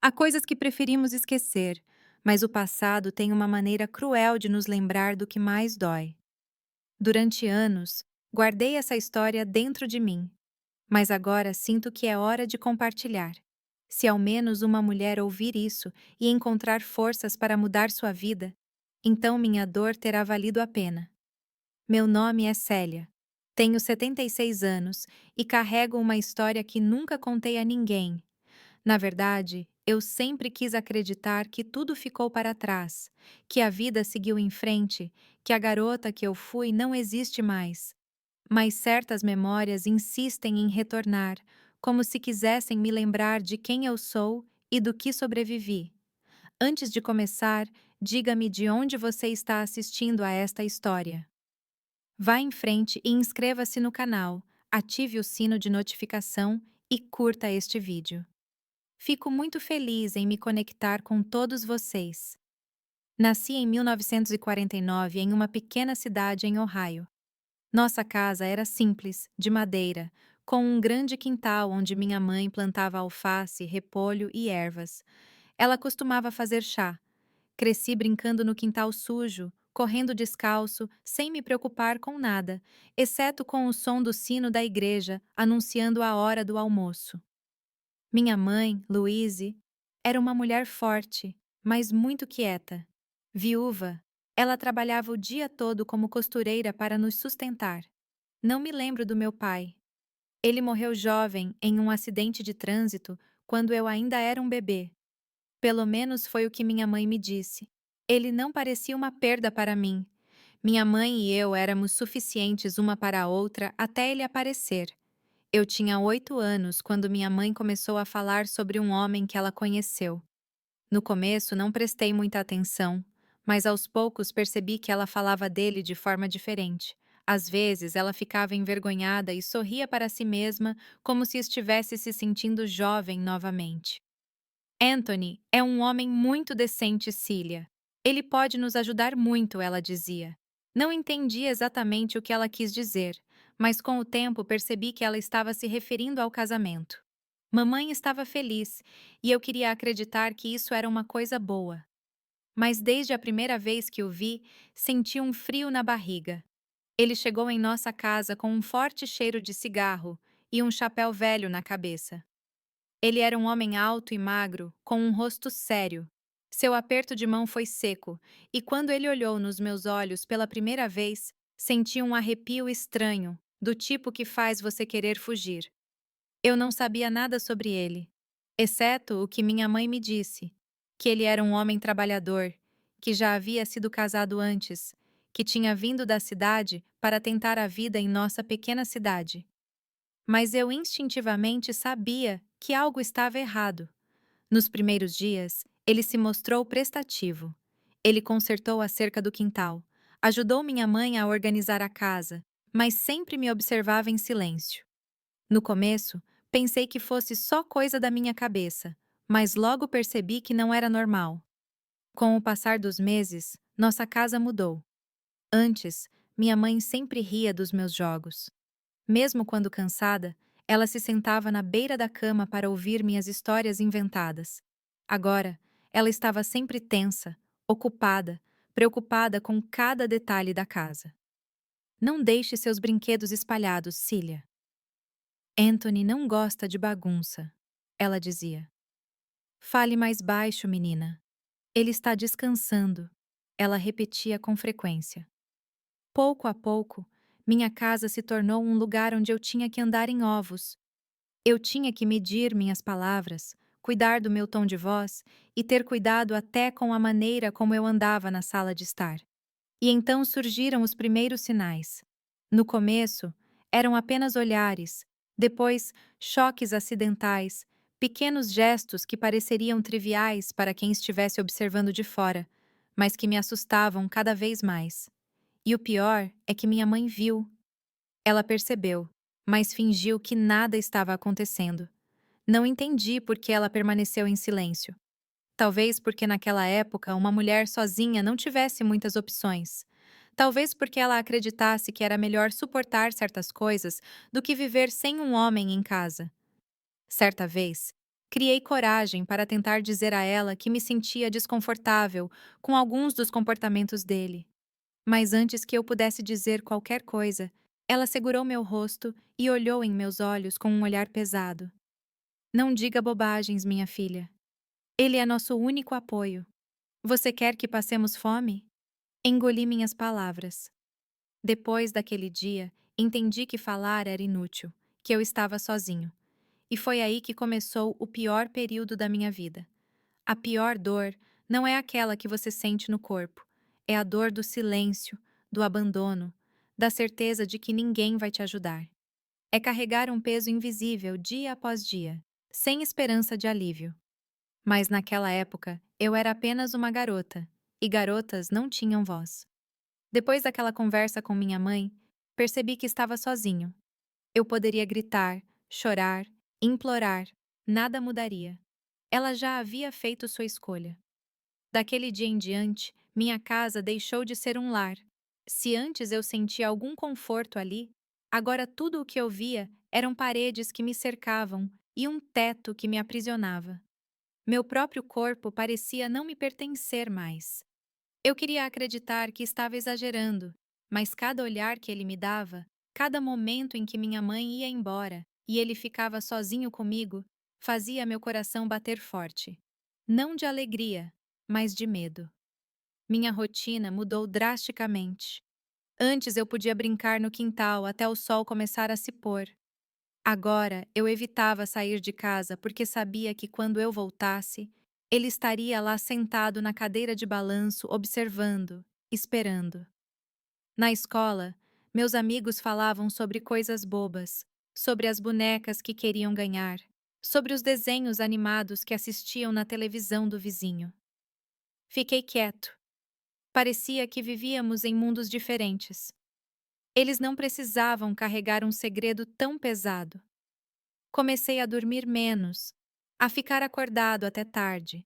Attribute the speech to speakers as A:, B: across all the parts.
A: Há coisas que preferimos esquecer, mas o passado tem uma maneira cruel de nos lembrar do que mais dói. Durante anos, guardei essa história dentro de mim, mas agora sinto que é hora de compartilhar. Se ao menos uma mulher ouvir isso e encontrar forças para mudar sua vida, então minha dor terá valido a pena. Meu nome é Célia. Tenho 76 anos e carrego uma história que nunca contei a ninguém. Na verdade, eu sempre quis acreditar que tudo ficou para trás, que a vida seguiu em frente, que a garota que eu fui não existe mais. Mas certas memórias insistem em retornar, como se quisessem me lembrar de quem eu sou e do que sobrevivi. Antes de começar, diga-me de onde você está assistindo a esta história. Vá em frente e inscreva-se no canal, ative o sino de notificação e curta este vídeo. Fico muito feliz em me conectar com todos vocês. Nasci em 1949 em uma pequena cidade em Ohio. Nossa casa era simples, de madeira, com um grande quintal onde minha mãe plantava alface, repolho e ervas. Ela costumava fazer chá. Cresci brincando no quintal sujo, correndo descalço, sem me preocupar com nada, exceto com o som do sino da igreja anunciando a hora do almoço. Minha mãe, Louise, era uma mulher forte, mas muito quieta. Viúva, ela trabalhava o dia todo como costureira para nos sustentar. Não me lembro do meu pai. Ele morreu jovem em um acidente de trânsito quando eu ainda era um bebê. Pelo menos foi o que minha mãe me disse. Ele não parecia uma perda para mim. Minha mãe e eu éramos suficientes uma para a outra até ele aparecer. Eu tinha 8 anos quando minha mãe começou a falar sobre um homem que ela conheceu. No começo não prestei muita atenção, mas aos poucos percebi que ela falava dele de forma diferente. Às vezes ela ficava envergonhada e sorria para si mesma, como se estivesse se sentindo jovem novamente. Anthony é um homem muito decente, Cília. Ele pode nos ajudar muito, ela dizia. Não entendi exatamente o que ela quis dizer, mas com o tempo percebi que ela estava se referindo ao casamento. Mamãe estava feliz e eu queria acreditar que isso era uma coisa boa. Mas desde a primeira vez que o vi, senti um frio na barriga. Ele chegou em nossa casa com um forte cheiro de cigarro e um chapéu velho na cabeça. Ele era um homem alto e magro, com um rosto sério. Seu aperto de mão foi seco, e quando ele olhou nos meus olhos pela primeira vez, senti um arrepio estranho, do tipo que faz você querer fugir. Eu não sabia nada sobre ele, exceto o que minha mãe me disse, que ele era um homem trabalhador, que já havia sido casado antes, que tinha vindo da cidade para tentar a vida em nossa pequena cidade. Mas eu instintivamente sabia que algo estava errado. Nos primeiros dias, ele se mostrou prestativo. Ele consertou a cerca do quintal, ajudou minha mãe a organizar a casa, mas sempre me observava em silêncio. No começo, pensei que fosse só coisa da minha cabeça, mas logo percebi que não era normal. Com o passar dos meses, nossa casa mudou. Antes, minha mãe sempre ria dos meus jogos. Mesmo quando cansada, ela se sentava na beira da cama para ouvir minhas histórias inventadas. Agora, ela estava sempre tensa, ocupada, preocupada com cada detalhe da casa. Não deixe seus brinquedos espalhados, Cília. Anthony não gosta de bagunça, ela dizia. Fale mais baixo, menina. Ele está descansando, ela repetia com frequência. Pouco a pouco, minha casa se tornou um lugar onde eu tinha que andar em ovos. Eu tinha que medir minhas palavras, cuidar do meu tom de voz e ter cuidado até com a maneira como eu andava na sala de estar. E então surgiram os primeiros sinais. No começo, eram apenas olhares, depois, choques acidentais, pequenos gestos que pareceriam triviais para quem estivesse observando de fora, mas que me assustavam cada vez mais. E o pior é que minha mãe viu. Ela percebeu, mas fingiu que nada estava acontecendo. Não entendi por que ela permaneceu em silêncio. Talvez porque naquela época uma mulher sozinha não tivesse muitas opções. Talvez porque ela acreditasse que era melhor suportar certas coisas do que viver sem um homem em casa. Certa vez, Criei coragem para tentar dizer a ela que me sentia desconfortável com alguns dos comportamentos dele. Mas antes que eu pudesse dizer qualquer coisa, ela segurou meu rosto e olhou em meus olhos com um olhar pesado. Não diga bobagens, minha filha. Ele é nosso único apoio. Você quer que passemos fome? Engoli minhas palavras. Depois daquele dia, entendi que falar era inútil, que eu estava sozinho. E foi aí que começou o pior período da minha vida. A pior dor não é aquela que você sente no corpo, é a dor do silêncio, do abandono, da certeza de que ninguém vai te ajudar. É carregar um peso invisível dia após dia, sem esperança de alívio. Mas naquela época, eu era apenas uma garota, e garotas não tinham voz. Depois daquela conversa com minha mãe, percebi que estava sozinho. Eu poderia gritar, chorar, implorar, nada mudaria. Ela já havia feito sua escolha. Daquele dia em diante, minha casa deixou de ser um lar. Se antes eu sentia algum conforto ali, agora tudo o que eu via eram paredes que me cercavam e um teto que me aprisionava. Meu próprio corpo parecia não me pertencer mais. Eu queria acreditar que estava exagerando, mas cada olhar que ele me dava, cada momento em que minha mãe ia embora e ele ficava sozinho comigo, fazia meu coração bater forte. Não de alegria, mas de medo. Minha rotina mudou drasticamente. Antes eu podia brincar no quintal até o sol começar a se pôr. Agora eu evitava sair de casa porque sabia que quando eu voltasse, ele estaria lá sentado na cadeira de balanço, observando, esperando. Na escola, meus amigos falavam sobre coisas bobas, sobre as bonecas que queriam ganhar, sobre os desenhos animados que assistiam na televisão do vizinho. Fiquei quieto. Parecia que vivíamos em mundos diferentes. Eles não precisavam carregar um segredo tão pesado. Comecei a dormir menos, a ficar acordado até tarde,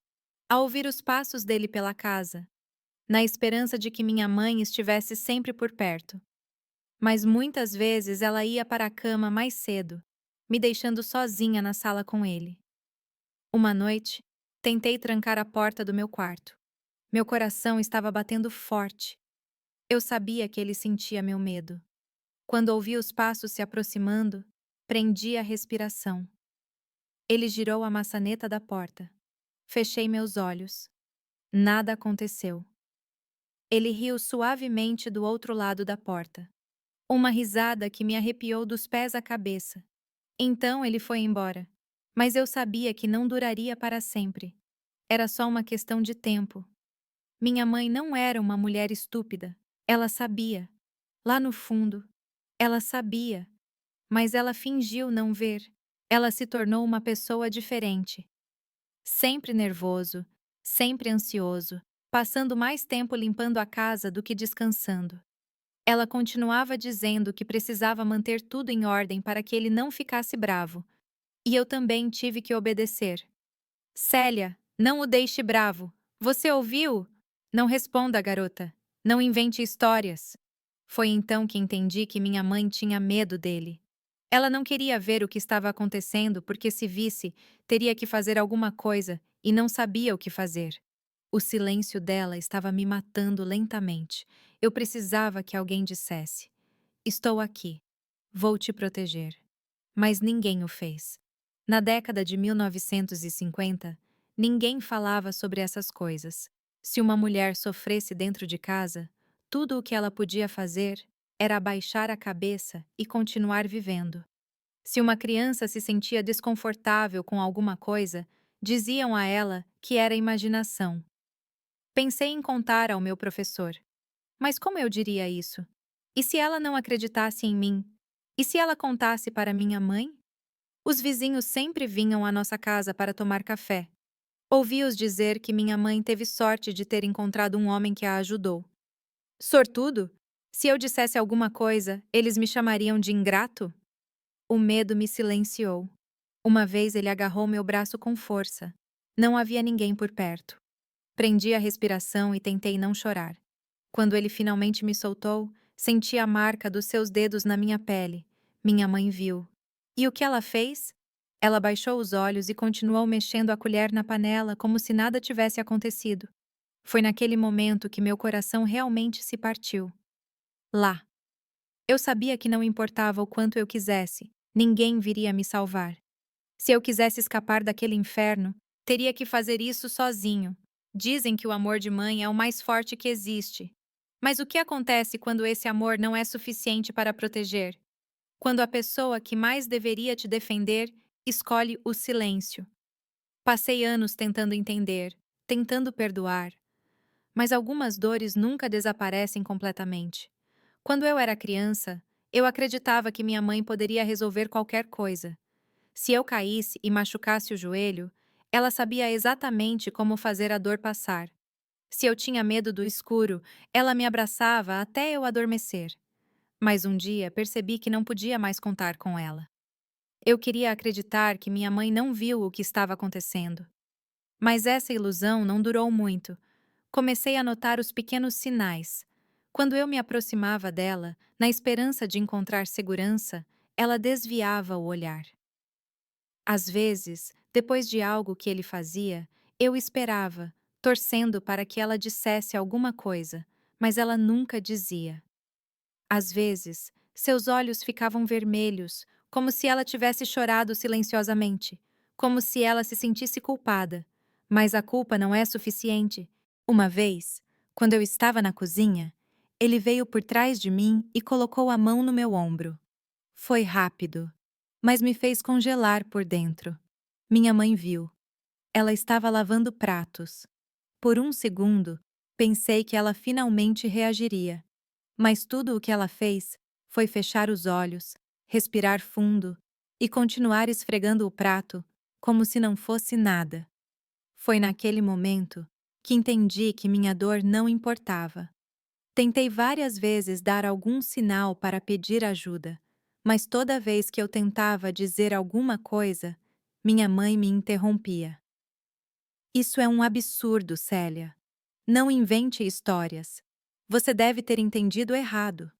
A: a ouvir os passos dele pela casa, na esperança de que minha mãe estivesse sempre por perto. Mas muitas vezes ela ia para a cama mais cedo, me deixando sozinha na sala com ele. Uma noite, tentei trancar a porta do meu quarto. Meu coração estava batendo forte. Eu sabia que ele sentia meu medo. Quando ouvi os passos se aproximando, prendi a respiração. Ele girou a maçaneta da porta. Fechei meus olhos. Nada aconteceu. Ele riu suavemente do outro lado da porta. Uma risada que me arrepiou dos pés à cabeça. Então ele foi embora. Mas eu sabia que não duraria para sempre. Era só uma questão de tempo. Minha mãe não era uma mulher estúpida. Ela sabia. Lá no fundo, ela sabia. Mas ela fingiu não ver. Ela se tornou uma pessoa diferente. Sempre nervoso, sempre ansioso, passando mais tempo limpando a casa do que descansando. Ela continuava dizendo que precisava manter tudo em ordem para que ele não ficasse bravo. E eu também tive que obedecer. Célia, não o deixe bravo. Você ouviu? Não responda, garota. Não invente histórias. Foi então que entendi que minha mãe tinha medo dele. Ela não queria ver o que estava acontecendo porque, se visse, teria que fazer alguma coisa e não sabia o que fazer. O silêncio dela estava me matando lentamente. Eu precisava que alguém dissesse: Estou aqui. Vou te proteger. Mas ninguém o fez. Na década de 1950, ninguém falava sobre essas coisas. Se uma mulher sofresse dentro de casa, tudo o que ela podia fazer era abaixar a cabeça e continuar vivendo. Se uma criança se sentia desconfortável com alguma coisa, diziam a ela que era imaginação. Pensei em contar ao meu professor. Mas como eu diria isso? E se ela não acreditasse em mim? E se ela contasse para minha mãe? Os vizinhos sempre vinham à nossa casa para tomar café. Ouvi-os dizer que minha mãe teve sorte de ter encontrado um homem que a ajudou. Sortudo? Se eu dissesse alguma coisa, eles me chamariam de ingrato? O medo me silenciou. Uma vez ele agarrou meu braço com força. Não havia ninguém por perto. Prendi a respiração e tentei não chorar. Quando ele finalmente me soltou, senti a marca dos seus dedos na minha pele. Minha mãe viu. E o que ela fez? Ela baixou os olhos e continuou mexendo a colher na panela como se nada tivesse acontecido. Foi naquele momento que meu coração realmente se partiu. Lá. Eu sabia que não importava o quanto eu quisesse, ninguém viria me salvar. Se eu quisesse escapar daquele inferno, teria que fazer isso sozinho. Dizem que o amor de mãe é o mais forte que existe. Mas o que acontece quando esse amor não é suficiente para proteger? Quando a pessoa que mais deveria te defender escolhe o silêncio. Passei anos tentando entender, tentando perdoar, mas algumas dores nunca desaparecem completamente. Quando eu era criança, eu acreditava que minha mãe poderia resolver qualquer coisa. Se eu caísse e machucasse o joelho, ela sabia exatamente como fazer a dor passar. Se eu tinha medo do escuro, ela me abraçava até eu adormecer. Mas um dia percebi que não podia mais contar com ela. Eu queria acreditar que minha mãe não viu o que estava acontecendo. Mas essa ilusão não durou muito. Comecei a notar os pequenos sinais. Quando eu me aproximava dela, na esperança de encontrar segurança, ela desviava o olhar. Às vezes, depois de algo que ele fazia, eu esperava, torcendo para que ela dissesse alguma coisa, mas ela nunca dizia. Às vezes, seus olhos ficavam vermelhos, como se ela tivesse chorado silenciosamente, como se ela se sentisse culpada. Mas a culpa não é suficiente. Uma vez, quando eu estava na cozinha, ele veio por trás de mim e colocou a mão no meu ombro. Foi rápido, mas me fez congelar por dentro. Minha mãe viu. Ela estava lavando pratos. Por um segundo, pensei que ela finalmente reagiria. Mas tudo o que ela fez foi fechar os olhos, respirar fundo e continuar esfregando o prato como se não fosse nada. Foi naquele momento que entendi que minha dor não importava. Tentei várias vezes dar algum sinal para pedir ajuda, mas toda vez que eu tentava dizer alguma coisa, minha mãe me interrompia. Isso é um absurdo, Célia. Não invente histórias. Você deve ter entendido errado.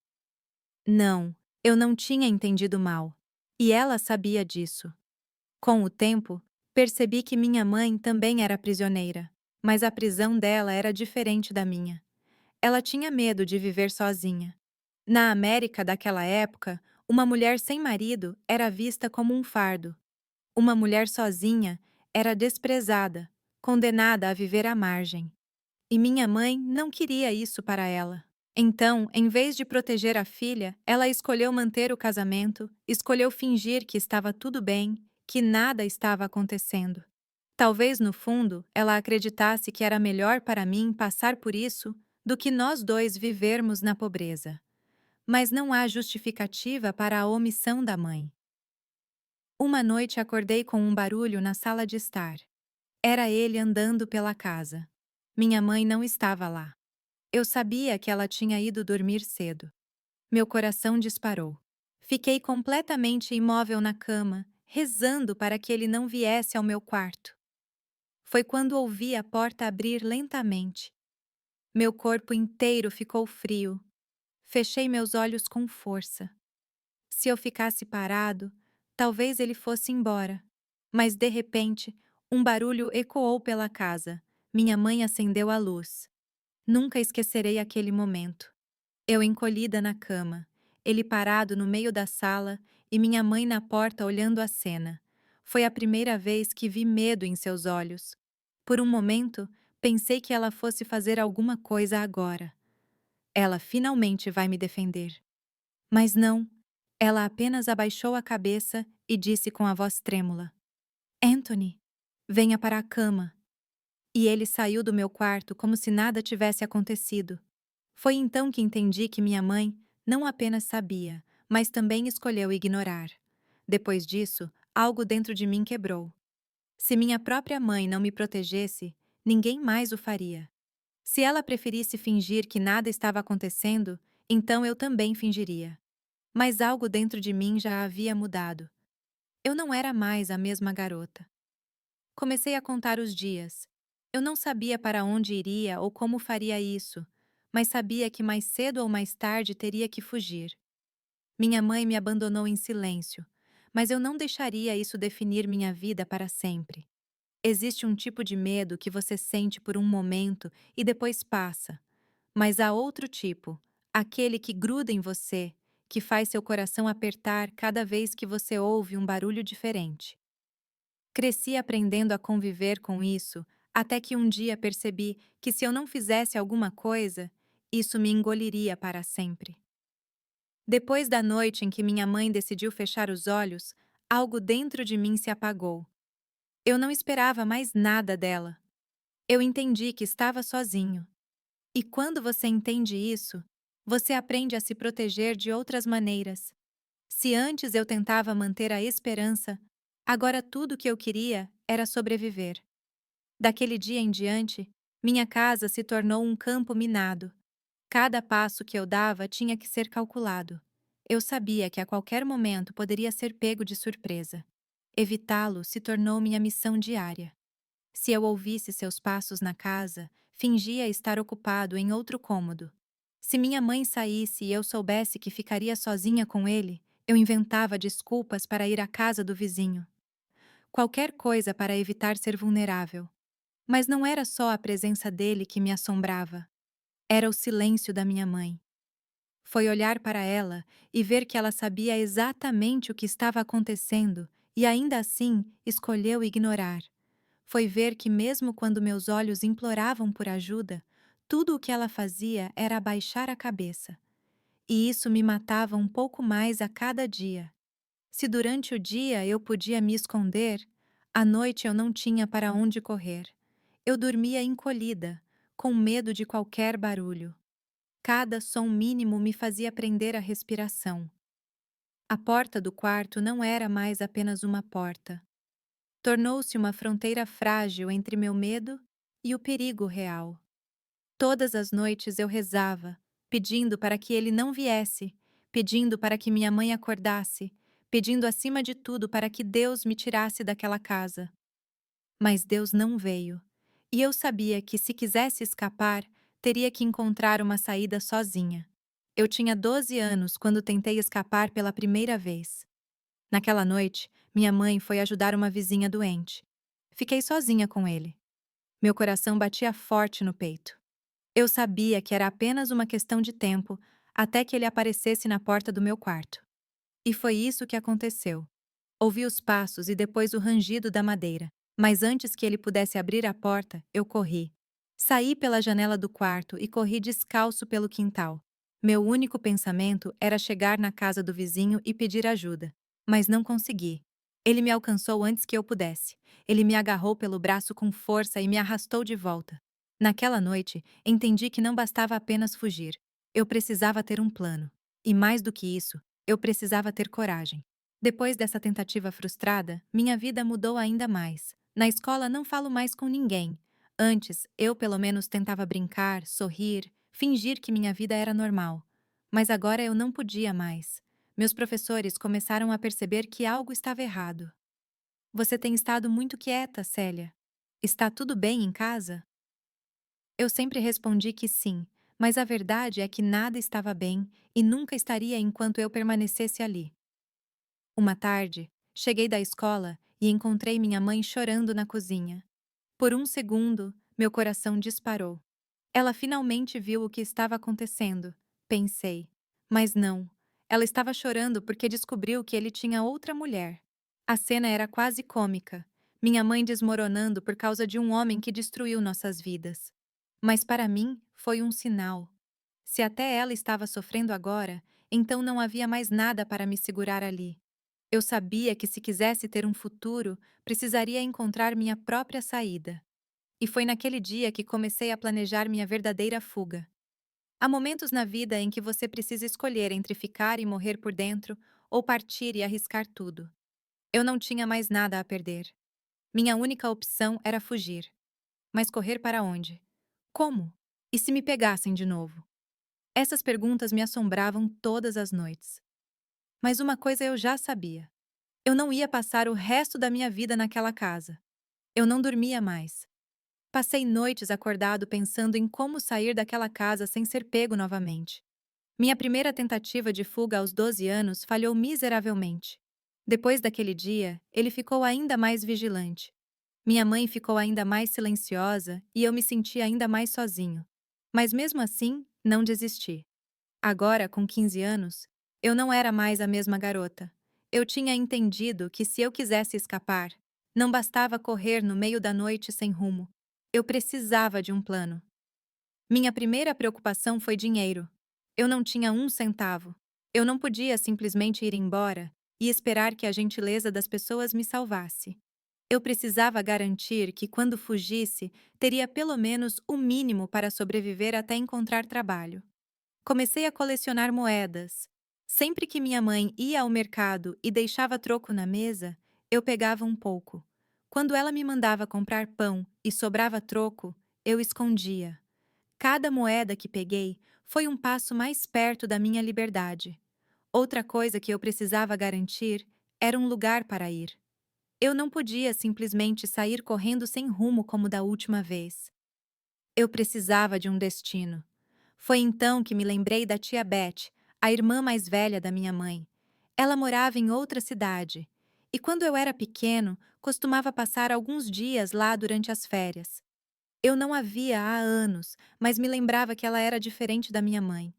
A: Não, eu não tinha entendido mal. E ela sabia disso. Com o tempo, percebi que minha mãe também era prisioneira, mas a prisão dela era diferente da minha. Ela tinha medo de viver sozinha. Na América daquela época, uma mulher sem marido era vista como um fardo. Uma mulher sozinha era desprezada, condenada a viver à margem. E minha mãe não queria isso para ela. Então, em vez de proteger a filha, ela escolheu manter o casamento, escolheu fingir que estava tudo bem, que nada estava acontecendo. Talvez no fundo ela acreditasse que era melhor para mim passar por isso do que nós dois vivermos na pobreza. Mas não há justificativa para a omissão da mãe. Uma noite acordei com um barulho na sala de estar. Era ele andando pela casa. Minha mãe não estava lá. Eu sabia que ela tinha ido dormir cedo. Meu coração disparou. Fiquei completamente imóvel na cama, rezando para que ele não viesse ao meu quarto. Foi quando ouvi a porta abrir lentamente. Meu corpo inteiro ficou frio. Fechei meus olhos com força. Se eu ficasse parado, talvez ele fosse embora. Mas de repente, um barulho ecoou pela casa. Minha mãe acendeu a luz. Nunca esquecerei aquele momento. Eu encolhida na cama, ele parado no meio da sala e minha mãe na porta olhando a cena. Foi a primeira vez que vi medo em seus olhos. Por um momento, pensei que ela fosse fazer alguma coisa agora. Ela finalmente vai me defender. Mas não. Ela apenas abaixou a cabeça e disse com a voz trêmula: Anthony, venha para a cama. E ele saiu do meu quarto como se nada tivesse acontecido. Foi então que entendi que minha mãe não apenas sabia, mas também escolheu ignorar. Depois disso, algo dentro de mim quebrou. Se minha própria mãe não me protegesse, ninguém mais o faria. Se ela preferisse fingir que nada estava acontecendo, então eu também fingiria. Mas algo dentro de mim já havia mudado. Eu não era mais a mesma garota. Comecei a contar os dias. Eu não sabia para onde iria ou como faria isso, mas sabia que mais cedo ou mais tarde teria que fugir. Minha mãe me abandonou em silêncio, mas eu não deixaria isso definir minha vida para sempre. Existe um tipo de medo que você sente por um momento e depois passa, mas há outro tipo, aquele que gruda em você, que faz seu coração apertar cada vez que você ouve um barulho diferente. Cresci aprendendo a conviver com isso, até que um dia percebi que se eu não fizesse alguma coisa, isso me engoliria para sempre. Depois da noite em que minha mãe decidiu fechar os olhos, algo dentro de mim se apagou. Eu não esperava mais nada dela. Eu entendi que estava sozinho. E quando você entende isso, você aprende a se proteger de outras maneiras. Se antes eu tentava manter a esperança, agora tudo o que eu queria era sobreviver. Daquele dia em diante, minha casa se tornou um campo minado. Cada passo que eu dava tinha que ser calculado. Eu sabia que a qualquer momento poderia ser pego de surpresa. Evitá-lo se tornou minha missão diária. Se eu ouvisse seus passos na casa, fingia estar ocupado em outro cômodo. Se minha mãe saísse e eu soubesse que ficaria sozinha com ele, eu inventava desculpas para ir à casa do vizinho. Qualquer coisa para evitar ser vulnerável. Mas não era só a presença dele que me assombrava. Era o silêncio da minha mãe. Foi olhar para ela e ver que ela sabia exatamente o que estava acontecendo e ainda assim escolheu ignorar. Foi ver que, mesmo quando meus olhos imploravam por ajuda, tudo o que ela fazia era abaixar a cabeça. E isso me matava um pouco mais a cada dia. Se durante o dia eu podia me esconder, à noite eu não tinha para onde correr. Eu dormia encolhida, com medo de qualquer barulho. Cada som mínimo me fazia prender a respiração. A porta do quarto não era mais apenas uma porta. Tornou-se uma fronteira frágil entre meu medo e o perigo real. Todas as noites eu rezava, pedindo para que ele não viesse, pedindo para que minha mãe acordasse, pedindo acima de tudo para que Deus me tirasse daquela casa. Mas Deus não veio, e eu sabia que se quisesse escapar, teria que encontrar uma saída sozinha. Eu tinha 12 anos quando tentei escapar pela primeira vez. Naquela noite, minha mãe foi ajudar uma vizinha doente. Fiquei sozinha com ele. Meu coração batia forte no peito. Eu sabia que era apenas uma questão de tempo até que ele aparecesse na porta do meu quarto. E foi isso que aconteceu. Ouvi os passos e depois o rangido da madeira, mas antes que ele pudesse abrir a porta, eu corri. Saí pela janela do quarto e corri descalço pelo quintal. Meu único pensamento era chegar na casa do vizinho e pedir ajuda, mas não consegui. Ele me alcançou antes que eu pudesse. Ele me agarrou pelo braço com força e me arrastou de volta. Naquela noite, entendi que não bastava apenas fugir. Eu precisava ter um plano. E mais do que isso, eu precisava ter coragem. Depois dessa tentativa frustrada, minha vida mudou ainda mais. Na escola não falo mais com ninguém. Antes, eu pelo menos tentava brincar, sorrir, fingir que minha vida era normal. Mas agora eu não podia mais. Meus professores começaram a perceber que algo estava errado. Você tem estado muito quieta, Célia. Está tudo bem em casa? Eu sempre respondi que sim, mas a verdade é que nada estava bem e nunca estaria enquanto eu permanecesse ali. Uma tarde, cheguei da escola e encontrei minha mãe chorando na cozinha. Por um segundo, meu coração disparou. Ela finalmente viu o que estava acontecendo, pensei. Mas não. Ela estava chorando porque descobriu que ele tinha outra mulher. A cena era quase cômica. Minha mãe desmoronando por causa de um homem que destruiu nossas vidas. Mas para mim, foi um sinal. Se até ela estava sofrendo agora, então não havia mais nada para me segurar ali. Eu sabia que se quisesse ter um futuro, precisaria encontrar minha própria saída. E foi naquele dia que comecei a planejar minha verdadeira fuga. Há momentos na vida em que você precisa escolher entre ficar e morrer por dentro ou partir e arriscar tudo. Eu não tinha mais nada a perder. Minha única opção era fugir. Mas correr para onde? Como? E se me pegassem de novo? Essas perguntas me assombravam todas as noites. Mas uma coisa eu já sabia. Eu não ia passar o resto da minha vida naquela casa. Eu não dormia mais. Passei noites acordado pensando em como sair daquela casa sem ser pego novamente. Minha primeira tentativa de fuga aos 12 anos falhou miseravelmente. Depois daquele dia, ele ficou ainda mais vigilante. Minha mãe ficou ainda mais silenciosa e eu me senti ainda mais sozinho. Mas mesmo assim, não desisti. Agora, com 15 anos, eu não era mais a mesma garota. Eu tinha entendido que se eu quisesse escapar, não bastava correr no meio da noite sem rumo. Eu precisava de um plano. Minha primeira preocupação foi dinheiro. Eu não tinha um centavo. Eu não podia simplesmente ir embora e esperar que a gentileza das pessoas me salvasse. Eu precisava garantir que, quando fugisse, teria pelo menos o mínimo para sobreviver até encontrar trabalho. Comecei a colecionar moedas. Sempre que minha mãe ia ao mercado e deixava troco na mesa, eu pegava um pouco. Quando ela me mandava comprar pão e sobrava troco, eu escondia. Cada moeda que peguei foi um passo mais perto da minha liberdade. Outra coisa que eu precisava garantir era um lugar para ir. Eu não podia simplesmente sair correndo sem rumo como da última vez. Eu precisava de um destino. Foi então que me lembrei da tia Beth, a irmã mais velha da minha mãe. Ela morava em outra cidade, e quando eu era pequeno, costumava passar alguns dias lá durante as férias. Eu não a via há anos, mas me lembrava que ela era diferente da minha mãe.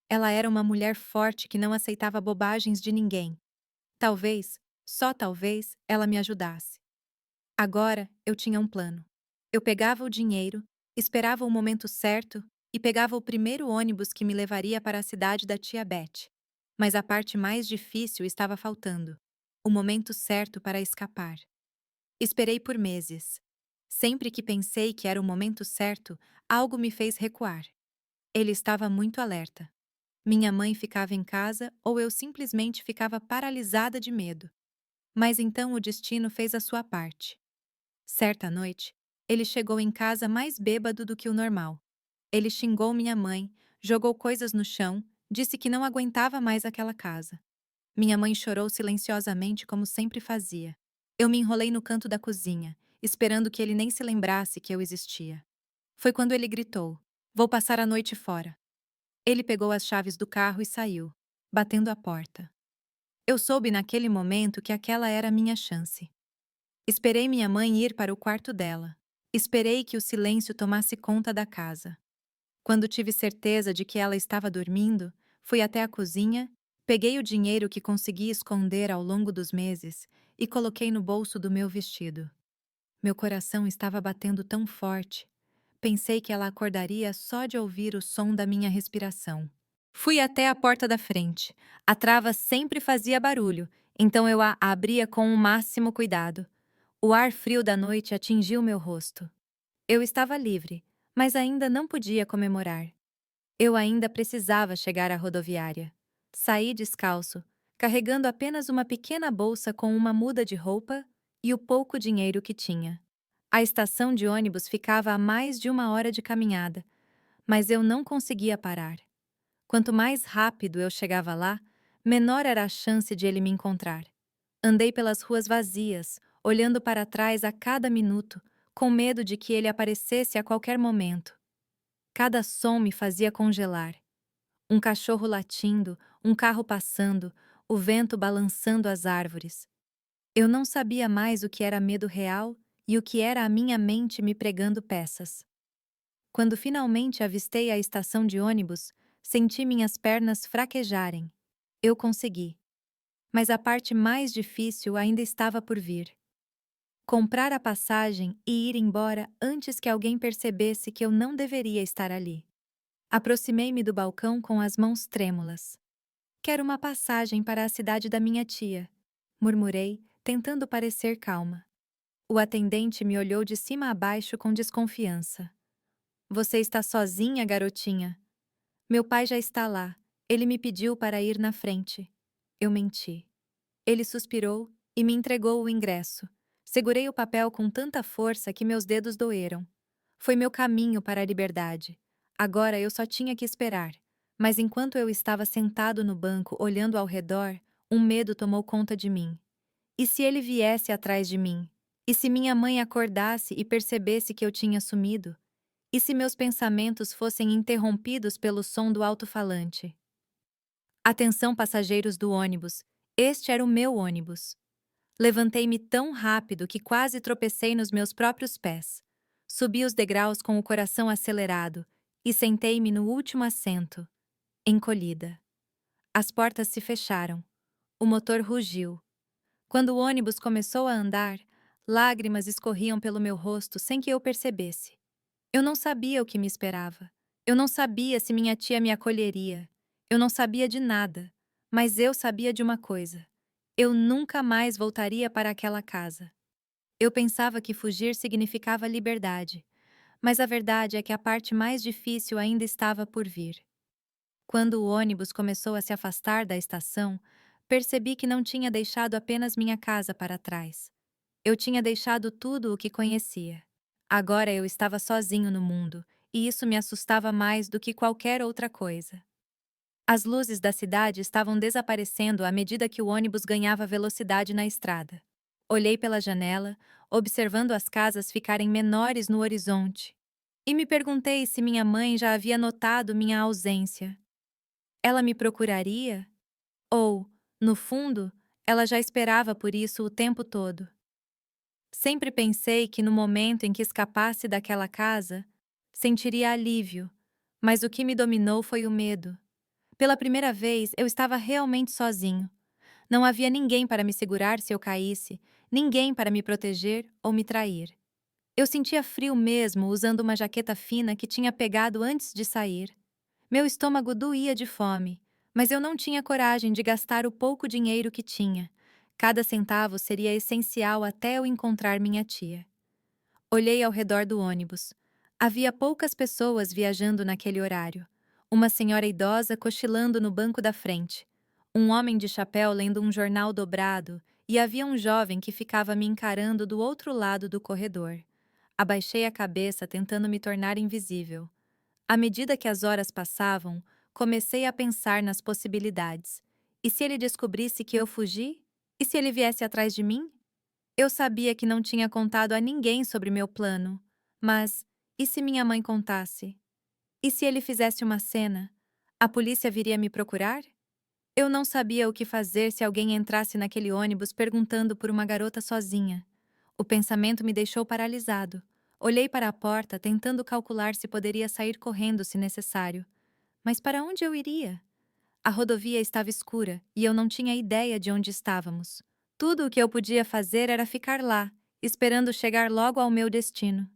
A: Ela era uma mulher forte que não aceitava bobagens de ninguém. Talvez, só talvez, ela me ajudasse. Agora eu tinha um plano. Eu pegava o dinheiro, esperava o momento certo e pegava o primeiro ônibus que me levaria para a cidade da tia Beth. Mas a parte mais difícil estava faltando: o momento certo para escapar. Esperei por meses. Sempre que pensei que era o momento certo, algo me fez recuar. Ele estava muito alerta. Minha mãe ficava em casa ou eu simplesmente ficava paralisada de medo. Mas então o destino fez a sua parte. Certa noite, ele chegou em casa mais bêbado do que o normal. Ele xingou minha mãe, jogou coisas no chão, disse que não aguentava mais aquela casa. Minha mãe chorou silenciosamente como sempre fazia. Eu me enrolei no canto da cozinha, esperando que ele nem se lembrasse que eu existia. Foi quando ele gritou: "Vou passar a noite fora." Ele pegou as chaves do carro e saiu, batendo a porta. Eu soube naquele momento que aquela era a minha chance. Esperei minha mãe ir para o quarto dela. Esperei que o silêncio tomasse conta da casa. Quando tive certeza de que ela estava dormindo, fui até a cozinha, peguei o dinheiro que consegui esconder ao longo dos meses e coloquei no bolso do meu vestido. Meu coração estava batendo tão forte. Pensei que ela acordaria só de ouvir o som da minha respiração. Fui até a porta da frente. A trava sempre fazia barulho, então eu a abria com o máximo cuidado. O ar frio da noite atingiu meu rosto. Eu estava livre, mas ainda não podia comemorar. Eu ainda precisava chegar à rodoviária. Saí descalço, carregando apenas uma pequena bolsa com uma muda de roupa e o pouco dinheiro que tinha. A estação de ônibus ficava a mais de 1 hora de caminhada, mas eu não conseguia parar. Quanto mais rápido eu chegava lá, menor era a chance de ele me encontrar. Andei pelas ruas vazias, olhando para trás a cada minuto, com medo de que ele aparecesse a qualquer momento. Cada som me fazia congelar. Um cachorro latindo, um carro passando, o vento balançando as árvores. Eu não sabia mais o que era medo real e o que era a minha mente me pregando peças. Quando finalmente avistei a estação de ônibus, senti minhas pernas fraquejarem. Eu consegui. Mas a parte mais difícil ainda estava por vir. Comprar a passagem e ir embora antes que alguém percebesse que eu não deveria estar ali. Aproximei-me do balcão com as mãos trêmulas. "Quero uma passagem para a cidade da minha tia", murmurei, tentando parecer calma. O atendente me olhou de cima a baixo com desconfiança. "Você está sozinha, garotinha?" "Meu pai já está lá. Ele me pediu para ir na frente." Eu menti. Ele suspirou e me entregou o ingresso. Segurei o papel com tanta força que meus dedos doeram. Foi meu caminho para a liberdade. Agora eu só tinha que esperar. Mas enquanto eu estava sentado no banco olhando ao redor, um medo tomou conta de mim. E se ele viesse atrás de mim? E se minha mãe acordasse e percebesse que eu tinha sumido? E se meus pensamentos fossem interrompidos pelo som do alto-falante? "Atenção, passageiros do ônibus. Este era o meu ônibus. Levantei-me tão rápido que quase tropecei nos meus próprios pés. Subi os degraus com o coração acelerado e sentei-me no último assento, encolhida. As portas se fecharam. O motor rugiu. Quando o ônibus começou a andar, lágrimas escorriam pelo meu rosto sem que eu percebesse. Eu não sabia o que me esperava. Eu não sabia se minha tia me acolheria. Eu não sabia de nada. Mas eu sabia de uma coisa. Eu nunca mais voltaria para aquela casa. Eu pensava que fugir significava liberdade, mas a verdade é que a parte mais difícil ainda estava por vir. Quando o ônibus começou a se afastar da estação, percebi que não tinha deixado apenas minha casa para trás. Eu tinha deixado tudo o que conhecia. Agora eu estava sozinho no mundo, e isso me assustava mais do que qualquer outra coisa. As luzes da cidade estavam desaparecendo à medida que o ônibus ganhava velocidade na estrada. Olhei pela janela, observando as casas ficarem menores no horizonte, e me perguntei se minha mãe já havia notado minha ausência. Ela me procuraria? Ou, no fundo, ela já esperava por isso o tempo todo? Sempre pensei que no momento em que escapasse daquela casa, sentiria alívio, mas o que me dominou foi o medo. Pela primeira vez, eu estava realmente sozinho. Não havia ninguém para me segurar se eu caísse, ninguém para me proteger ou me trair. Eu sentia frio mesmo usando uma jaqueta fina que tinha pegado antes de sair. Meu estômago doía de fome, mas eu não tinha coragem de gastar o pouco dinheiro que tinha. Cada centavo seria essencial até eu encontrar minha tia. Olhei ao redor do ônibus. Havia poucas pessoas viajando naquele horário. Uma senhora idosa cochilando no banco da frente. Um homem de chapéu lendo um jornal dobrado, e havia um jovem que ficava me encarando do outro lado do corredor. Abaixei a cabeça tentando me tornar invisível. À medida que as horas passavam, comecei a pensar nas possibilidades. E se ele descobrisse que eu fugi? E se ele viesse atrás de mim? Eu sabia que não tinha contado a ninguém sobre meu plano, mas e se minha mãe contasse? E se ele fizesse uma cena? A polícia viria me procurar? Eu não sabia o que fazer se alguém entrasse naquele ônibus perguntando por uma garota sozinha. O pensamento me deixou paralisado. Olhei para a porta, tentando calcular se poderia sair correndo se necessário. Mas para onde eu iria? A rodovia estava escura e eu não tinha ideia de onde estávamos. Tudo o que eu podia fazer era ficar lá, esperando chegar logo ao meu destino.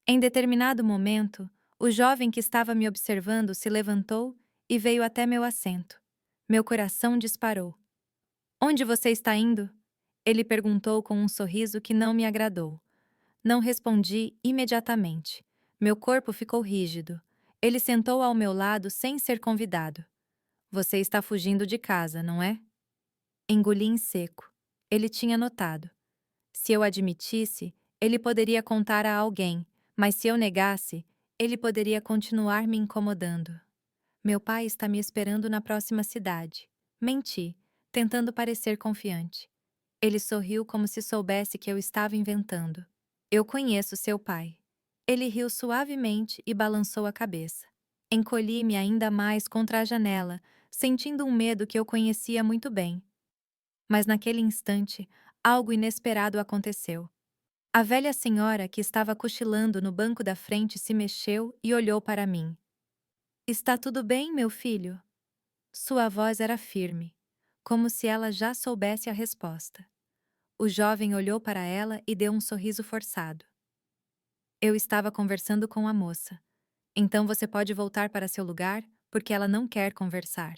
A: Em determinado momento, o jovem que estava me observando se levantou e veio até meu assento. Meu coração disparou. "Onde você está indo?" Ele perguntou com um sorriso que não me agradou. Não respondi imediatamente. Meu corpo ficou rígido. Ele sentou ao meu lado sem ser convidado. "Você está fugindo de casa, não é?" Engoli em seco. Ele tinha notado. Se eu admitisse, ele poderia contar a alguém, mas se eu negasse, ele poderia continuar me incomodando. "Meu pai está me esperando na próxima cidade." Menti, tentando parecer confiante. Ele sorriu como se soubesse que eu estava inventando. "Eu conheço seu pai." Ele riu suavemente e balançou a cabeça. Encolhi-me ainda mais contra a janela, sentindo um medo que eu conhecia muito bem. Mas naquele instante, algo inesperado aconteceu. A velha senhora que estava cochilando no banco da frente se mexeu e olhou para mim. "Está tudo bem, meu filho?" Sua voz era firme, como se ela já soubesse a resposta. O jovem olhou para ela e deu um sorriso forçado. "Eu estava conversando com a moça. Então você pode voltar para seu lugar, porque ela não quer conversar."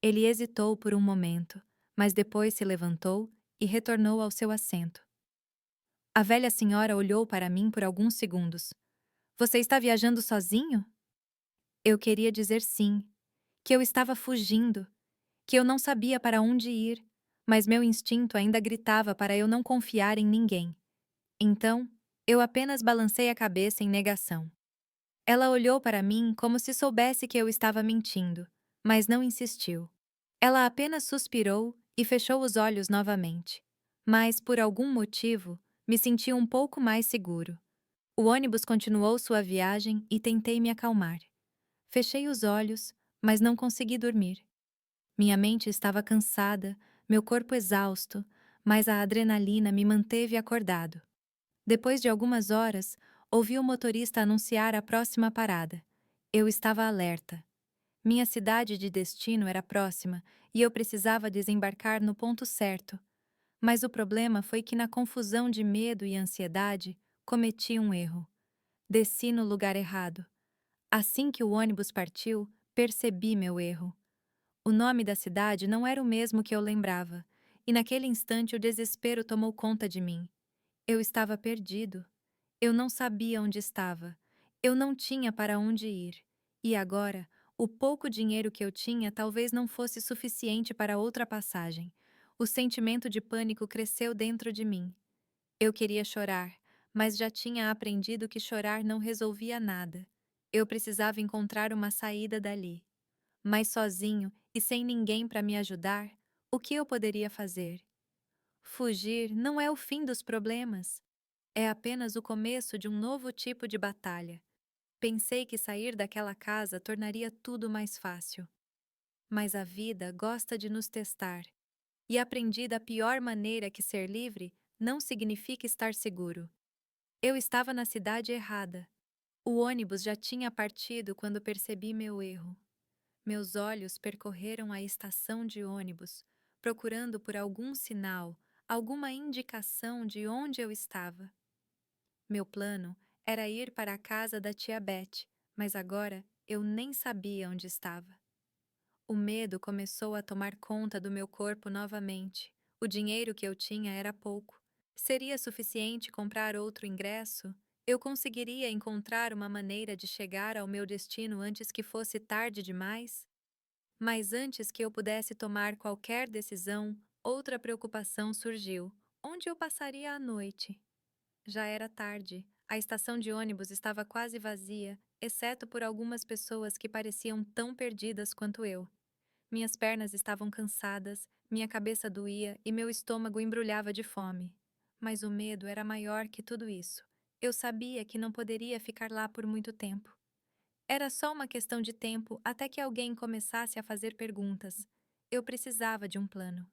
A: Ele hesitou por um momento, mas depois se levantou e retornou ao seu assento. A velha senhora olhou para mim por alguns segundos. "Você está viajando sozinho?" Eu queria dizer sim, que eu estava fugindo, que eu não sabia para onde ir, mas meu instinto ainda gritava para eu não confiar em ninguém. Então, eu apenas balancei a cabeça em negação. Ela olhou para mim como se soubesse que eu estava mentindo, mas não insistiu. Ela apenas suspirou e fechou os olhos novamente. Mas, por algum motivo, me senti um pouco mais seguro. O ônibus continuou sua viagem e tentei me acalmar. Fechei os olhos, mas não consegui dormir. Minha mente estava cansada, meu corpo exausto, mas a adrenalina me manteve acordado. Depois de algumas horas, ouvi o motorista anunciar a próxima parada. Eu estava alerta. Minha cidade de destino era próxima e eu precisava desembarcar no ponto certo. Mas o problema foi que, na confusão de medo e ansiedade, cometi um erro. Desci no lugar errado. Assim que o ônibus partiu, percebi meu erro. O nome da cidade não era o mesmo que eu lembrava, e naquele instante o desespero tomou conta de mim. Eu estava perdido. Eu não sabia onde estava. Eu não tinha para onde ir. E agora, o pouco dinheiro que eu tinha talvez não fosse suficiente para outra passagem. O sentimento de pânico cresceu dentro de mim. Eu queria chorar, mas já tinha aprendido que chorar não resolvia nada. Eu precisava encontrar uma saída dali. Mas sozinho e sem ninguém para me ajudar, o que eu poderia fazer? Fugir não é o fim dos problemas. É apenas o começo de um novo tipo de batalha. Pensei que sair daquela casa tornaria tudo mais fácil. Mas a vida gosta de nos testar. E aprendi da pior maneira que ser livre não significa estar seguro. Eu estava na cidade errada. O ônibus já tinha partido quando percebi meu erro. Meus olhos percorreram a estação de ônibus, procurando por algum sinal, alguma indicação de onde eu estava. Meu plano era ir para a casa da tia Beth, mas agora eu nem sabia onde estava. O medo começou a tomar conta do meu corpo novamente. O dinheiro que eu tinha era pouco. Seria suficiente comprar outro ingresso? Eu conseguiria encontrar uma maneira de chegar ao meu destino antes que fosse tarde demais? Mas antes que eu pudesse tomar qualquer decisão, outra preocupação surgiu. Onde eu passaria a noite? Já era tarde. A estação de ônibus estava quase vazia, exceto por algumas pessoas que pareciam tão perdidas quanto eu. Minhas pernas estavam cansadas, minha cabeça doía e meu estômago embrulhava de fome. Mas o medo era maior que tudo isso. Eu sabia que não poderia ficar lá por muito tempo. Era só uma questão de tempo até que alguém começasse a fazer perguntas. Eu precisava de um plano.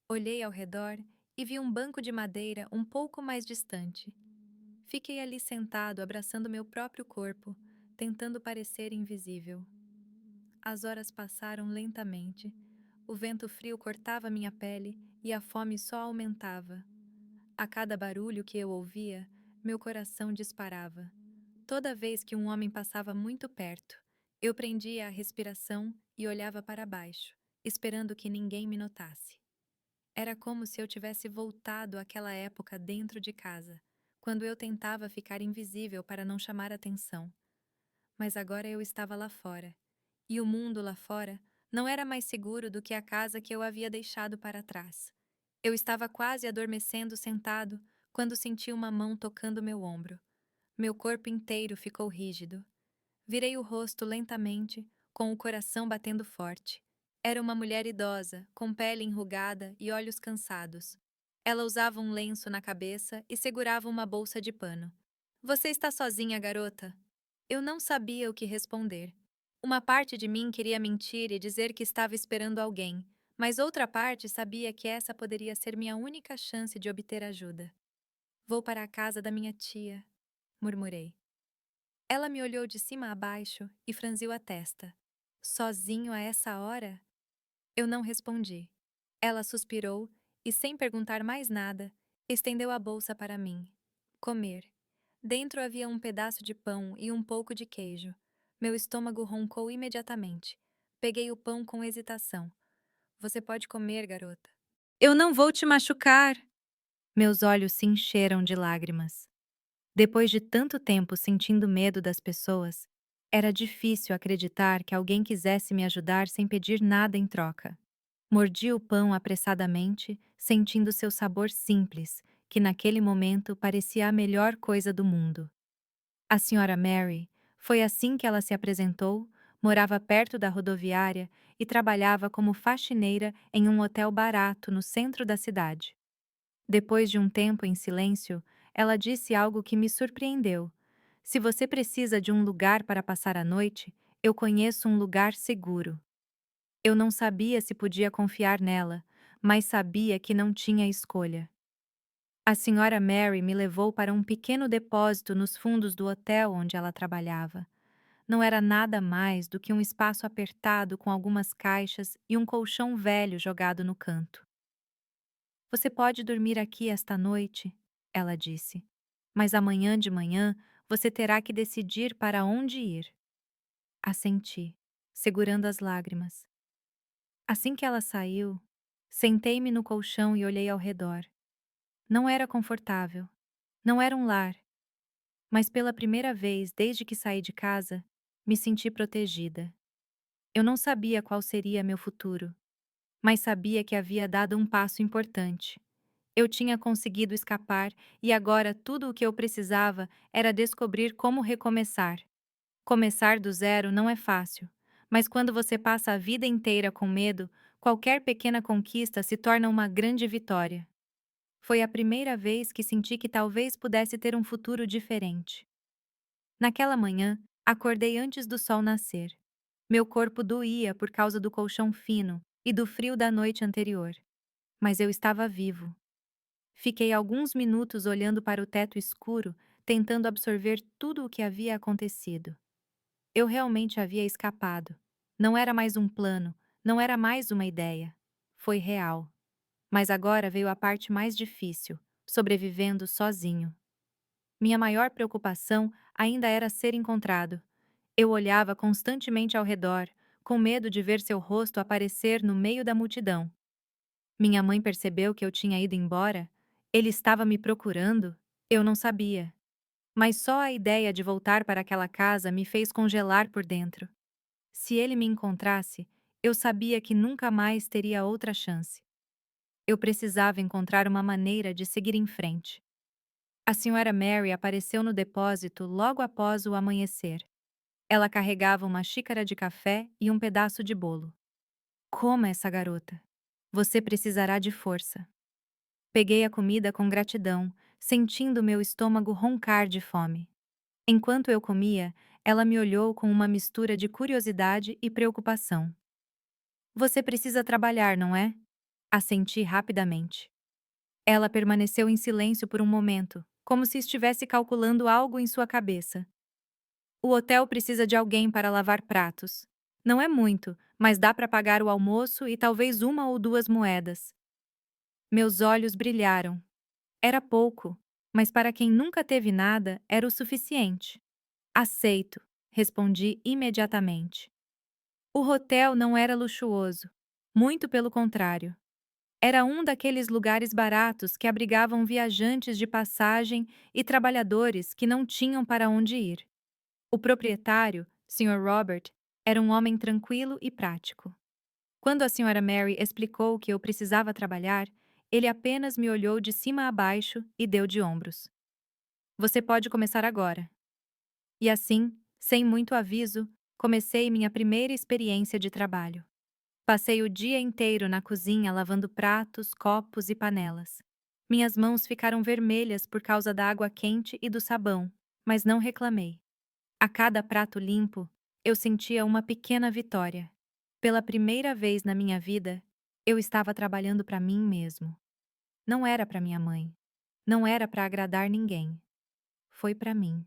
A: Olhei ao redor e vi um banco de madeira um pouco mais distante. Fiquei ali sentado, abraçando meu próprio corpo, tentando parecer invisível. As horas passaram lentamente. O vento frio cortava minha pele e a fome só aumentava. A cada barulho que eu ouvia, meu coração disparava. Toda vez que um homem passava muito perto, eu prendia a respiração e olhava para baixo, esperando que ninguém me notasse. Era como se eu tivesse voltado àquela época dentro de casa, quando eu tentava ficar invisível para não chamar atenção. Mas agora eu estava lá fora, e o mundo lá fora não era mais seguro do que a casa que eu havia deixado para trás. Eu estava quase adormecendo sentado quando senti uma mão tocando meu ombro. Meu corpo inteiro ficou rígido. Virei o rosto lentamente, com o coração batendo forte. Era uma mulher idosa, com pele enrugada e olhos cansados. Ela usava um lenço na cabeça e segurava uma bolsa de pano. Você está sozinha, garota? Eu não sabia o que responder. Uma parte de mim queria mentir e dizer que estava esperando alguém, mas outra parte sabia que essa poderia ser minha única chance de obter ajuda. Vou para a casa da minha tia, murmurei. Ela me olhou de cima a baixo e franziu a testa. Sozinho a essa hora? Eu não respondi. Ela suspirou e, sem perguntar mais nada, estendeu a bolsa para mim. Comer. Dentro havia um pedaço de pão e um pouco de queijo. Meu estômago roncou imediatamente. Peguei o pão com hesitação. Você pode comer, garota. Eu não vou te machucar! Meus olhos se encheram de lágrimas. Depois de tanto tempo sentindo medo das pessoas, era difícil acreditar que alguém quisesse me ajudar sem pedir nada em troca. Mordi o pão apressadamente, sentindo seu sabor simples, que naquele momento parecia a melhor coisa do mundo. A senhora Mary, foi assim que ela se apresentou, morava perto da rodoviária e trabalhava como faxineira em um hotel barato no centro da cidade. Depois de um tempo em silêncio, ela disse algo que me surpreendeu. Se você precisa de um lugar para passar a noite, eu conheço um lugar seguro. Eu não sabia se podia confiar nela, mas sabia que não tinha escolha. A senhora Mary me levou para um pequeno depósito nos fundos do hotel onde ela trabalhava. Não era nada mais do que um espaço apertado com algumas caixas e um colchão velho jogado no canto. Você pode dormir aqui esta noite, ela disse, mas amanhã de manhã você terá que decidir para onde ir. Assenti, segurando as lágrimas. Assim que ela saiu, sentei-me no colchão e olhei ao redor. Não era confortável, não era um lar, mas pela primeira vez desde que saí de casa, me senti protegida. Eu não sabia qual seria meu futuro, mas sabia que havia dado um passo importante. Eu tinha conseguido escapar e agora tudo o que eu precisava era descobrir como recomeçar. Começar do zero não é fácil, mas quando você passa a vida inteira com medo, qualquer pequena conquista se torna uma grande vitória. Foi a primeira vez que senti que talvez pudesse ter um futuro diferente. Naquela manhã, acordei antes do sol nascer. Meu corpo doía por causa do colchão fino e do frio da noite anterior, mas eu estava vivo. Fiquei alguns minutos olhando para o teto escuro, tentando absorver tudo o que havia acontecido. Eu realmente havia escapado. Não era mais um plano, não era mais uma ideia. Foi real. Mas agora veio a parte mais difícil, sobrevivendo sozinho. Minha maior preocupação ainda era ser encontrado. Eu olhava constantemente ao redor, com medo de ver seu rosto aparecer no meio da multidão. Minha mãe percebeu que eu tinha ido embora? Ele estava me procurando? Eu não sabia. Mas só a ideia de voltar para aquela casa me fez congelar por dentro. Se ele me encontrasse, eu sabia que nunca mais teria outra chance. Eu precisava encontrar uma maneira de seguir em frente. A senhora Mary apareceu no depósito logo após o amanhecer. Ela carregava uma xícara de café e um pedaço de bolo. Coma essa garota. Você precisará de força. Peguei a comida com gratidão, sentindo meu estômago roncar de fome. Enquanto eu comia, ela me olhou com uma mistura de curiosidade e preocupação. Você precisa trabalhar, não é? Assenti rapidamente. Ela permaneceu em silêncio por um momento, como se estivesse calculando algo em sua cabeça. O hotel precisa de alguém para lavar pratos. Não é muito, mas dá para pagar o almoço e talvez uma ou duas moedas. Meus olhos brilharam. Era pouco, mas para quem nunca teve nada, era o suficiente. Aceito, respondi imediatamente. O hotel não era luxuoso. Muito pelo contrário. Era um daqueles lugares baratos que abrigavam viajantes de passagem e trabalhadores que não tinham para onde ir. O proprietário, Sr. Robert, era um homem tranquilo e prático. Quando a Sra. Mary explicou que eu precisava trabalhar, ele apenas me olhou de cima a baixo e deu de ombros. Você pode começar agora. E assim, sem muito aviso, comecei minha primeira experiência de trabalho. Passei o dia inteiro na cozinha lavando pratos, copos e panelas. Minhas mãos ficaram vermelhas por causa da água quente e do sabão, mas não reclamei. A cada prato limpo, eu sentia uma pequena vitória. Pela primeira vez na minha vida, eu estava trabalhando para mim mesmo. Não era para minha mãe. Não era para agradar ninguém. Foi para mim.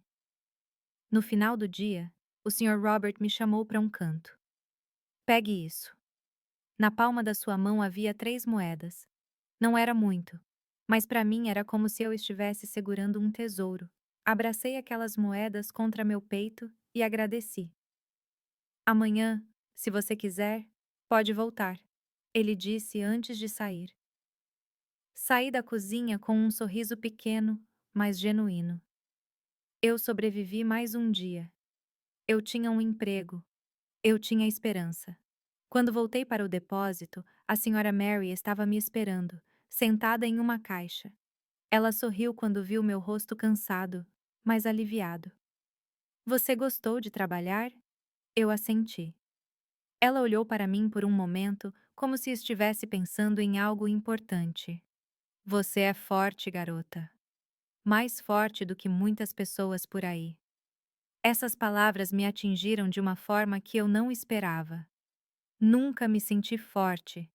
A: No final do dia, o Sr. Robert me chamou para um canto. Pegue isso. Na palma da sua mão havia 3 moedas. Não era muito, mas para mim era como se eu estivesse segurando um tesouro. Abracei aquelas moedas contra meu peito e agradeci. Amanhã, se você quiser, pode voltar, ele disse antes de sair. Saí da cozinha com um sorriso pequeno, mas genuíno. Eu sobrevivi mais um dia. Eu tinha um emprego. Eu tinha esperança. Quando voltei para o depósito, a senhora Mary estava me esperando, sentada em uma caixa. Ela sorriu quando viu meu rosto cansado, mas aliviado. Você gostou de trabalhar? Eu assenti. Ela olhou para mim por um momento, como se estivesse pensando em algo importante. Você é forte, garota. Mais forte do que muitas pessoas por aí. Essas palavras me atingiram de uma forma que eu não esperava. Nunca me senti forte.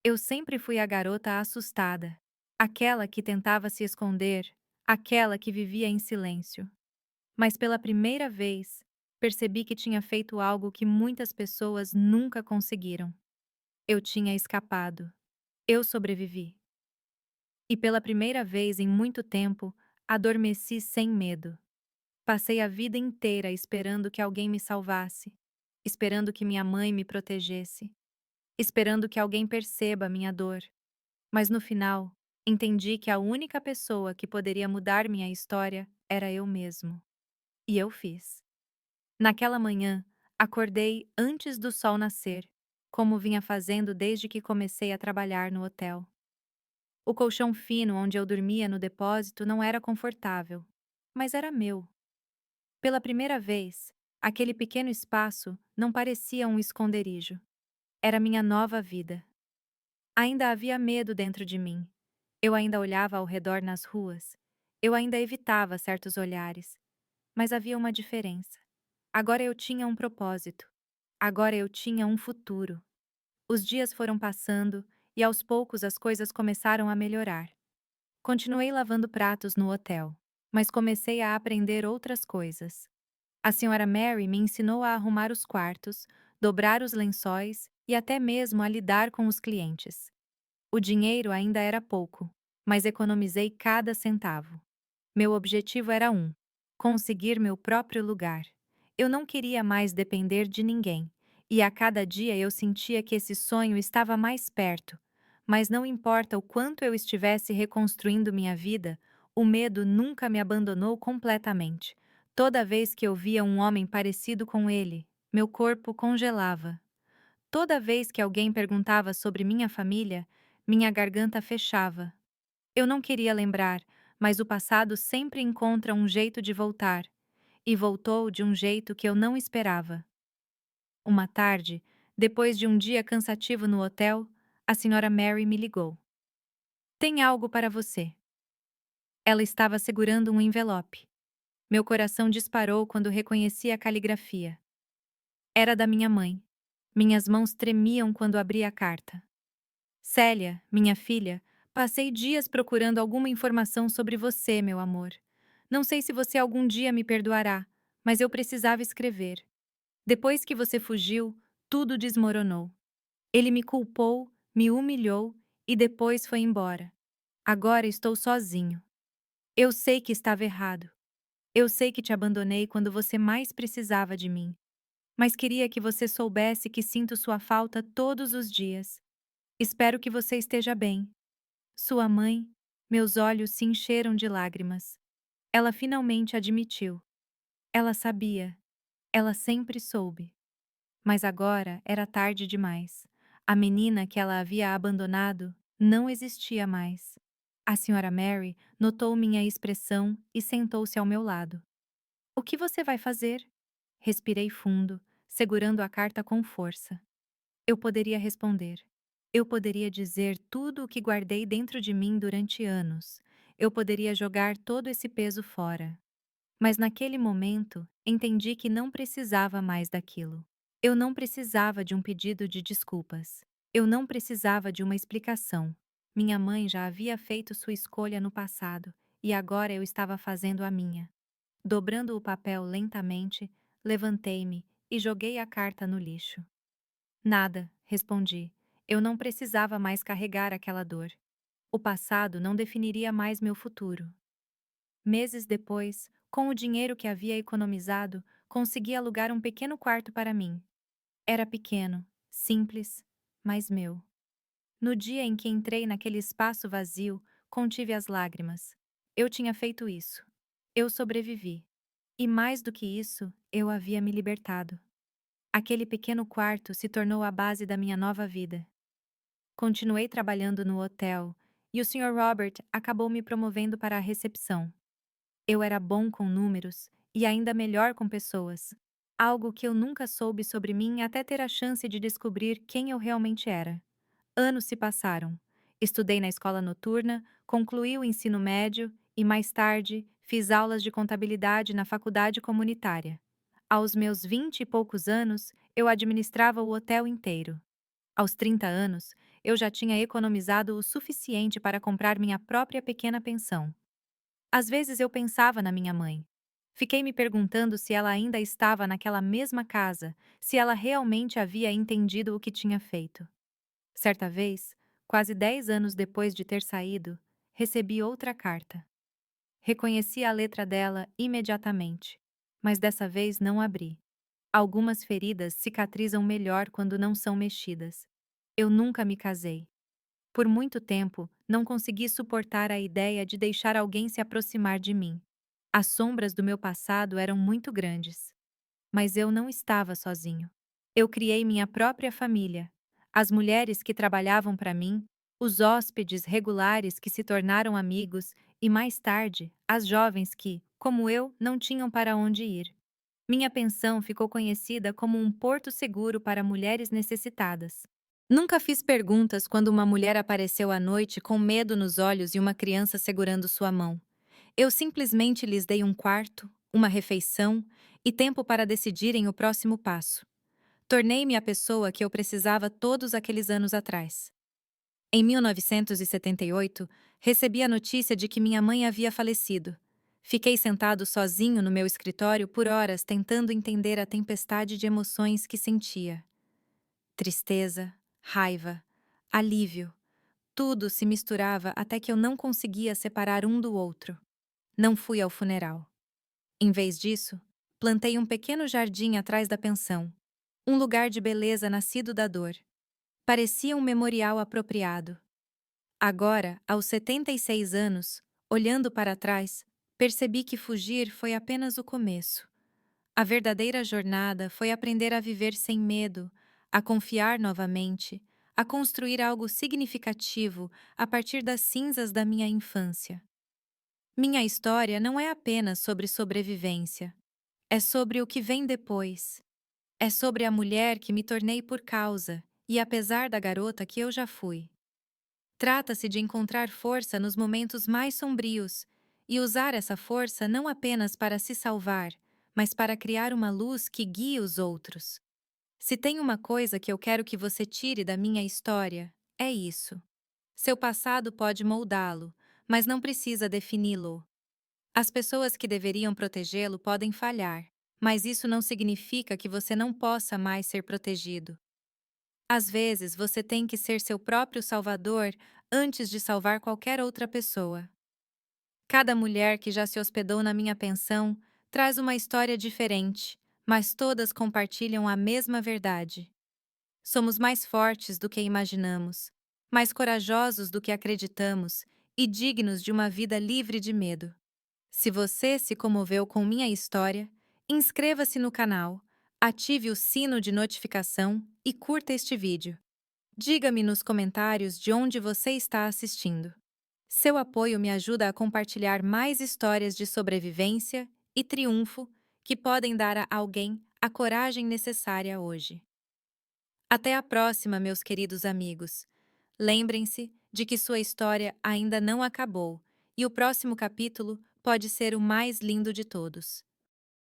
A: Eu sempre fui a garota assustada, aquela que tentava se esconder, aquela que vivia em silêncio. Mas pela primeira vez, percebi que tinha feito algo que muitas pessoas nunca conseguiram. Eu tinha escapado. Eu sobrevivi. E pela primeira vez em muito tempo, adormeci sem medo. Passei a vida inteira esperando que alguém me salvasse, esperando que minha mãe me protegesse, esperando que alguém perceba minha dor. Mas no final, entendi que a única pessoa que poderia mudar minha história era eu mesmo. E eu fiz. Naquela manhã, acordei antes do sol nascer, como vinha fazendo desde que comecei a trabalhar no hotel. O colchão fino onde eu dormia no depósito não era confortável, mas era meu. Pela primeira vez, aquele pequeno espaço não parecia um esconderijo. Era minha nova vida. Ainda havia medo dentro de mim. Eu ainda olhava ao redor nas ruas. Eu ainda evitava certos olhares. Mas havia uma diferença. Agora eu tinha um propósito. Agora eu tinha um futuro. Os dias foram passando e aos poucos as coisas começaram a melhorar. Continuei lavando pratos no hotel, mas comecei a aprender outras coisas. A senhora Mary me ensinou a arrumar os quartos, dobrar os lençóis e até mesmo a lidar com os clientes. O dinheiro ainda era pouco, mas economizei cada centavo. Meu objetivo era conseguir meu próprio lugar. Eu não queria mais depender de ninguém, e a cada dia eu sentia que esse sonho estava mais perto. Mas não importa o quanto eu estivesse reconstruindo minha vida, o medo nunca me abandonou completamente. Toda vez que eu via um homem parecido com ele, meu corpo congelava. Toda vez que alguém perguntava sobre minha família, minha garganta fechava. Eu não queria lembrar, mas o passado sempre encontra um jeito de voltar. E voltou de um jeito que eu não esperava. Uma tarde, depois de um dia cansativo no hotel, a senhora Mary me ligou. Tem algo para você. Ela estava segurando um envelope. Meu coração disparou quando reconheci a caligrafia. Era da minha mãe. Minhas mãos tremiam quando abri a carta. Célia, minha filha, passei dias procurando alguma informação sobre você, meu amor. Não sei se você algum dia me perdoará, mas eu precisava escrever. Depois que você fugiu, tudo desmoronou. Ele me culpou, me humilhou e depois foi embora. Agora estou sozinho. Eu sei que estava errado. Eu sei que te abandonei quando você mais precisava de mim. Mas queria que você soubesse que sinto sua falta todos os dias. Espero que você esteja bem. Sua mãe, meus olhos se encheram de lágrimas. Ela finalmente admitiu. Ela sabia. Ela sempre soube. Mas agora era tarde demais. A menina que ela havia abandonado não existia mais. A senhora Mary notou minha expressão e sentou-se ao meu lado. O que você vai fazer? Respirei fundo, segurando a carta com força. Eu poderia responder. Eu poderia dizer tudo o que guardei dentro de mim durante anos. Eu poderia jogar todo esse peso fora. Mas naquele momento, entendi que não precisava mais daquilo. Eu não precisava de um pedido de desculpas. Eu não precisava de uma explicação. Minha mãe já havia feito sua escolha no passado, e agora eu estava fazendo a minha. Dobrando o papel lentamente, levantei-me e joguei a carta no lixo. Nada, respondi. Eu não precisava mais carregar aquela dor. O passado não definiria mais meu futuro. Meses depois, com o dinheiro que havia economizado, consegui alugar um pequeno quarto para mim. Era pequeno, simples, mas meu. No dia em que entrei naquele espaço vazio, contive as lágrimas. Eu tinha feito isso. Eu sobrevivi. E mais do que isso, eu havia me libertado. Aquele pequeno quarto se tornou a base da minha nova vida. Continuei trabalhando no hotel, e o Sr. Robert acabou me promovendo para a recepção. Eu era bom com números e ainda melhor com pessoas. Algo que eu nunca soube sobre mim até ter a chance de descobrir quem eu realmente era. Anos se passaram. Estudei na escola noturna, concluí o ensino médio e, mais tarde, fiz aulas de contabilidade na faculdade comunitária. Aos meus 20 e poucos anos, eu administrava o hotel inteiro. Aos 30 anos, eu já tinha economizado o suficiente para comprar minha própria pequena pensão. Às vezes eu pensava na minha mãe. Fiquei me perguntando se ela ainda estava naquela mesma casa, se ela realmente havia entendido o que tinha feito. Certa vez, quase 10 anos depois de ter saído, recebi outra carta. Reconheci a letra dela imediatamente, mas dessa vez não abri. Algumas feridas cicatrizam melhor quando não são mexidas. Eu nunca me casei. Por muito tempo, não consegui suportar a ideia de deixar alguém se aproximar de mim. As sombras do meu passado eram muito grandes. Mas eu não estava sozinho. Eu criei minha própria família. As mulheres que trabalhavam para mim, os hóspedes regulares que se tornaram amigos e, mais tarde, as jovens que, como eu, não tinham para onde ir. Minha pensão ficou conhecida como um porto seguro para mulheres necessitadas. Nunca fiz perguntas quando uma mulher apareceu à noite com medo nos olhos e uma criança segurando sua mão. Eu simplesmente lhes dei um quarto, uma refeição e tempo para decidirem o próximo passo. Tornei-me a pessoa que eu precisava todos aqueles anos atrás. Em 1978, recebi a notícia de que minha mãe havia falecido. Fiquei sentado sozinho no meu escritório por horas tentando entender a tempestade de emoções que sentia. Tristeza, raiva, alívio. Tudo se misturava até que eu não conseguia separar um do outro. Não fui ao funeral. Em vez disso, plantei um pequeno jardim atrás da pensão, um lugar de beleza nascido da dor. Parecia um memorial apropriado. Agora, aos 76 anos, olhando para trás, percebi que fugir foi apenas o começo. A verdadeira jornada foi aprender a viver sem medo, a confiar novamente, a construir algo significativo a partir das cinzas da minha infância. Minha história não é apenas sobre sobrevivência. É sobre o que vem depois. É sobre a mulher que me tornei por causa, e apesar da garota que eu já fui. Trata-se de encontrar força nos momentos mais sombrios e usar essa força não apenas para se salvar, mas para criar uma luz que guie os outros. Se tem uma coisa que eu quero que você tire da minha história, é isso. Seu passado pode moldá-lo, mas não precisa defini-lo. As pessoas que deveriam protegê-lo podem falhar, mas isso não significa que você não possa mais ser protegido. Às vezes, você tem que ser seu próprio salvador antes de salvar qualquer outra pessoa. Cada mulher que já se hospedou na minha pensão traz uma história diferente, mas todas compartilham a mesma verdade. Somos mais fortes do que imaginamos, mais corajosos do que acreditamos e dignos de uma vida livre de medo. Se você se comoveu com minha história, inscreva-se no canal, ative o sino de notificação e curta este vídeo. Diga-me nos comentários de onde você está assistindo. Seu apoio me ajuda a compartilhar mais histórias de sobrevivência e triunfo que podem dar a alguém a coragem necessária hoje. Até a próxima, meus queridos amigos. Lembrem-se de que sua história ainda não acabou e o próximo capítulo pode ser o mais lindo de todos.